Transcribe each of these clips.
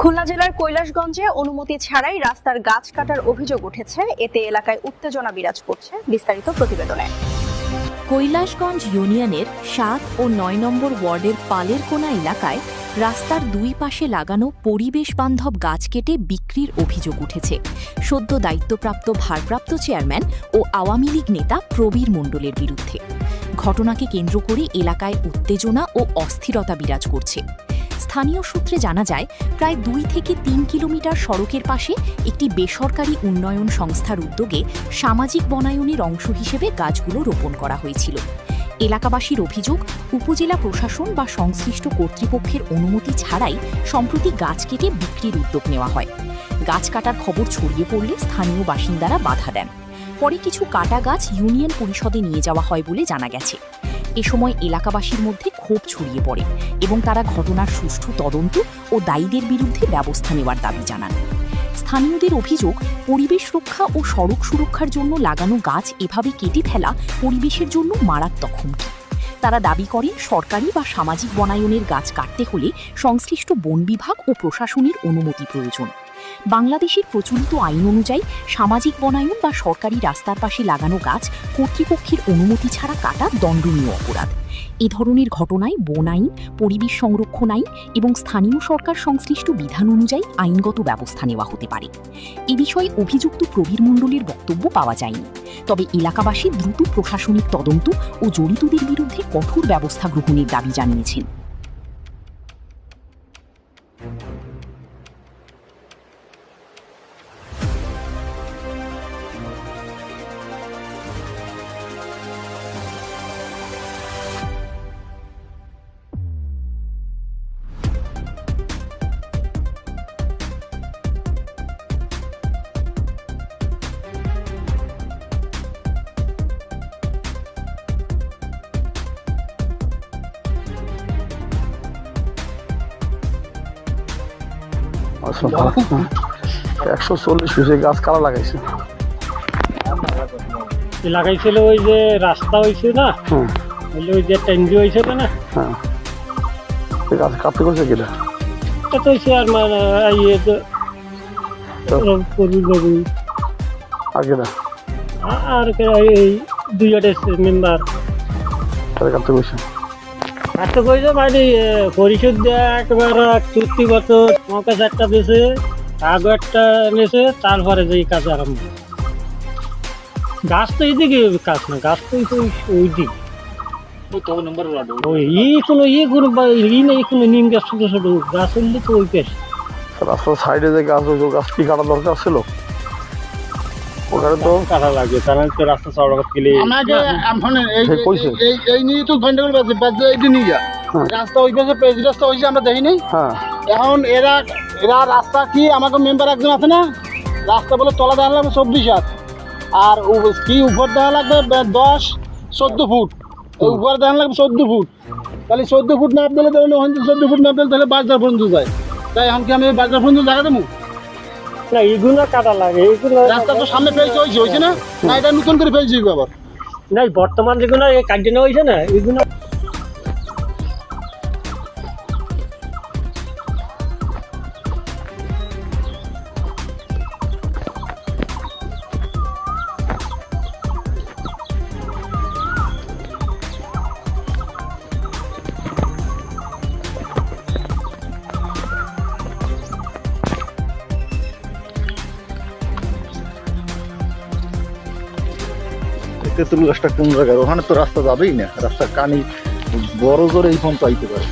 খুলনা জেলার কৈলাসগঞ্জে অনুমতি ছাড়াই রাস্তার গাছ কাটার অভিযোগ উঠেছে। এতে এলাকায় উত্তেজনা বিরাজ করছে। বিস্তারিত প্রতিবেদনে। কৈলাসগঞ্জ ইউনিয়নের ৭ ও ৯ নম্বর ওয়ার্ডের পালের কোনা এলাকায় রাস্তার দুই পাশে লাগানো পরিবেশ বান্ধব গাছ কেটে বিক্রির অভিযোগ উঠেছে সদ্য দায়িত্বপ্রাপ্ত ভারপ্রাপ্ত চেয়ারম্যান ও আওয়ামী লীগ নেতা প্রবীর মণ্ডলের বিরুদ্ধে। ঘটনাকে কেন্দ্র করে এলাকায় উত্তেজনা ও অস্থিরতা বিরাজ করছে। স্থানীয় সূত্রে জানা যায়, প্রায় ২ থেকে ৩ কিলোমিটার সড়কের পাশে একটি বেসরকারি উন্নয়ন সংস্থার উদ্যোগে সামাজিক বনায়নের অংশ হিসেবে গাছগুলো রোপণ করা হয়েছিল। এলাকাবাসীর অভিযোগ, উপজেলা প্রশাসন বা সংশ্লিষ্ট কর্তৃপক্ষের অনুমতি ছাড়াই সম্প্রতি গাছ কেটে বিক্রির উদ্যোগ নেওয়া হয়। গাছ কাটার খবর ছড়িয়ে পড়লে স্থানীয় বাসিন্দারা বাধা দেন। পরে কিছু কাটা গাছ ইউনিয়ন পরিষদে নিয়ে যাওয়া হয় বলে জানা গেছে। এ সময় এলাকাবাসীর মধ্যে ক্ষোভ ছড়িয়ে পড়ে এবং তারা ঘটনার সুষ্ঠু তদন্ত ও দায়ীদের বিরুদ্ধে ব্যবস্থা নেওয়ার দাবি জানান। স্থানীয়দের অভিযোগ, পরিবেশ রক্ষা ও সড়ক সুরক্ষার জন্য লাগানো গাছ এভাবে কেটে ফেলা পরিবেশের জন্য মারাত্মক হুমকি। তারা দাবি করেন, সরকারি বা সামাজিক বনায়নের গাছ কাটতে হলে সংশ্লিষ্ট বন বিভাগ ও প্রশাসনের অনুমতি প্রয়োজন। বাংলাদেশের প্রচলিত আইন অনুযায়ী সামাজিক বনায়ন বা সরকারি রাস্তার পাশে লাগানো গাছ কর্তৃপক্ষের অনুমতি ছাড়া কাটা দণ্ডনীয় অপরাধ। এ ধরনের ঘটনায় বন আইন, পরিবেশ সংরক্ষণ আইন এবং স্থানীয় সরকার সংশ্লিষ্ট বিধান অনুযায়ী আইনগত ব্যবস্থা নেওয়া হতে পারে। এ বিষয়ে অভিযুক্ত প্রবীর মণ্ডলের বক্তব্য পাওয়া যায়নি। তবে এলাকাবাসী দ্রুত প্রশাসনিক তদন্ত ও জড়িতদের বিরুদ্ধে কঠোর ব্যবস্থা গ্রহণের দাবি জানিয়েছেন। আচ্ছা, 140 পিসে গাছ কারা লাগাইছে? লাগাইছিল ওই যে রাস্তা হয়েছে না, ওই যে ট্যাঙ্কি হয়েছে না, হ্যাঁ, গাছ কাটতে করছে কিনা এটা তো হয়েছে। আর মানে আগে না, আর এই দুই মেম্বার কাটতে করছে। কাটতে কইছে মানে পরিশোধ দেয়া একেবারে চুক্তিগত আমার কাছে একটা দিয়েছে, আগে একটা নিয়েছে, তারপরে যে কাজ আরম্ভ। গাছ তো এইদিকে কাজ না, গাছ তো ওই দিক কোনো নিম গাছ, ছোট ছোট গাছ হইলে তো ওই পেশ। রাস্তার সাইডে যে গাছ, ওই গাছ কি কাটা দরকার ছিল? ওখানে তো কাটা লাগে, কারণ রাস্তা চওড়া গেলে এই নিয়ে তো গন্ডগোল বাজে এই নিয়ে যা রাস্তা ওই পাশে পেজ রাস্তা হয়েছে, আমরা দেখি নাই। এখন এরা রাস্তা কি, আমাকে মেম্বার একজন আছে না, রাস্তা বলে তলা দেওয়া লাগবে 24 হাত, আর কি উপর দেওয়া লাগবে 10-14 ফুট, উপর দেওয়া লাগবে 14 ফুট। তাহলে 14 ফুট নাপ দিলে, তাহলে 14 ফুট নাপ দিলে তাহলে বাজার পর্যন্ত যায়। তাই এখন কি আমি বাজার পর্যন্ত জায়গা দেবো না? এইগুলো কাটা লাগে, এইগুলো রাস্তা তো সামনে পেজ হয়েছে না, না এটা নতুন করে পেজ আবার না, বর্তমান যেগুলো কাটিয়ে নেওয়া হয়েছে না, এইগুলো তেঁতুল গাছটা কোন জায়গায়? ওখানে তো রাস্তা যাবেই না, রাস্তার কানি বড় জোরে এই ফোন পাইতে পারে।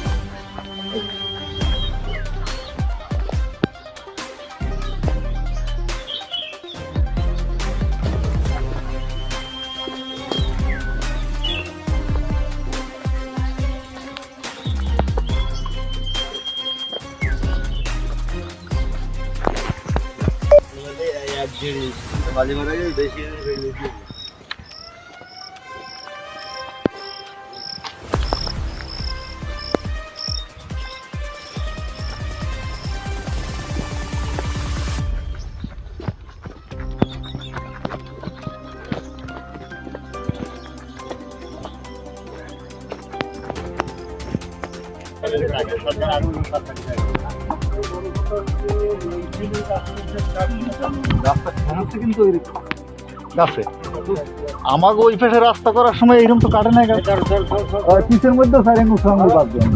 সরকার আগুন রাস্তা সমস্যা কিন্তু গাছে আমাকে ওই পাশে রাস্তা করার সময় এরকম তো কাটে নাই গাছ পিসের মধ্যে সাইরেন উৎসাহ বাদ দেন